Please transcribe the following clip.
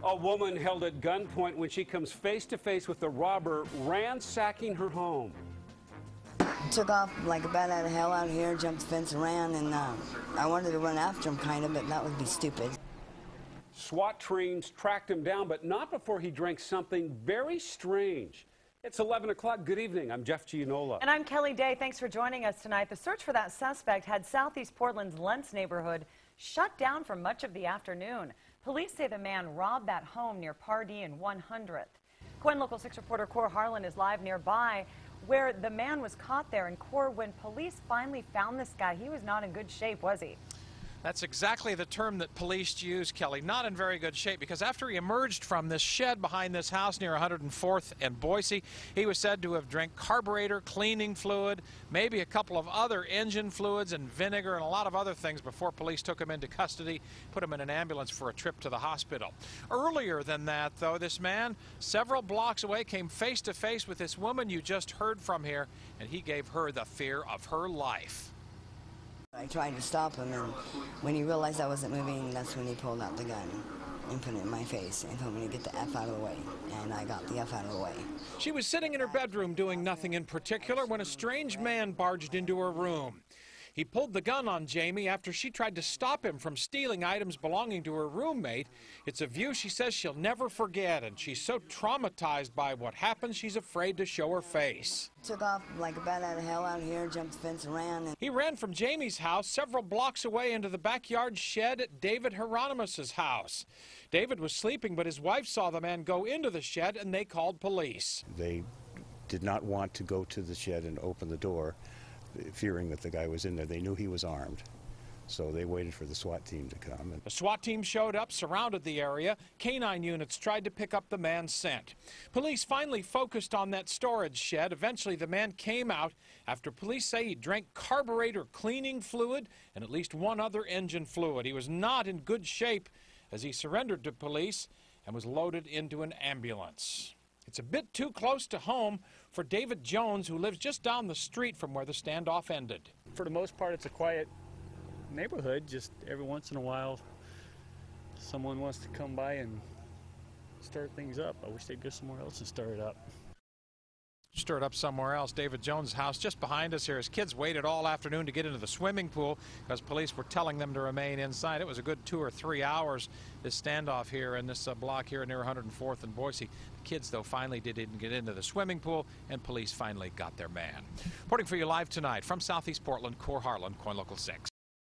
A woman held at gunpoint when she comes face to face with a robber ransacking her home. Took off like a bat out of hell out here, jumped the fence, ran, and I wanted to run after him kind of, but that would be stupid. SWAT teams tracked him down, but not before he drank something very strange. It's 11 o'clock. Good evening. I'm Jeff Gianola. And I'm Kelly Day. Thanks for joining us tonight. The search for that suspect had Southeast Portland's Lentz neighborhood shut down for much of the afternoon. Police say the man robbed that home near Pardee and 100th. KOIN Local 6 reporter Cor Harlan is live nearby where the man was caught there. And Cor, when police finally found this guy, he was not in good shape, was he? That's exactly the term that police use, Kelly. Not in very good shape, because after he emerged from this shed behind this house near 104th and Boise, he was said to have drank carburetor, cleaning fluid, maybe a couple of other engine fluids and vinegar and a lot of other things before police took him into custody, put him in an ambulance for a trip to the hospital. Earlier than that, though, this man, several blocks away, came face to face with this woman you just heard from here, and he gave her the fear of her life. I tried to stop him, and when he realized I wasn't moving, that's when he pulled out the gun and put it in my face and told me to get the F out of the way, and I got the F out of the way. She was sitting in her bedroom doing nothing in particular when a strange man barged into her room. He pulled the gun on Jamie after she tried to stop him from stealing items belonging to her roommate. It's a view she says she'll never forget, and she's so traumatized by what happened, she's afraid to show her face. Took off like a bat out of hell out here, jumped the fence and ran. He ran from Jamie's house several blocks away into the backyard shed at David Hieronymus's house. David was sleeping, but his wife saw the man go into the shed, and they called police. They did not want to go to the shed and open the door, fearing that the guy was in there. They knew he was armed, so they waited for the SWAT team to come. The SWAT team showed up, surrounded the area. Canine units tried to pick up the man's scent. Police finally focused on that storage shed. Eventually, the man came out after police say he drank carburetor cleaning fluid and at least one other engine fluid. He was not in good shape as he surrendered to police and was loaded into an ambulance. It's a bit too close to home for David Jones, who lives just down the street from where the standoff ended. For the most part, it's a quiet neighborhood. Just every once in a while, someone wants to come by and start things up. I wish they'd go somewhere else and start it up. Stirred up somewhere else. David Jones' house just behind us here. His kids waited all afternoon to get into the swimming pool because police were telling them to remain inside. It was a good 2 or 3 hours, this standoff here in this block here near 104th and Boise. The kids, though, finally did get into the swimming pool, and police finally got their man. Reporting for you live tonight from Southeast Portland, Cor Harlan, KOIN Local 6.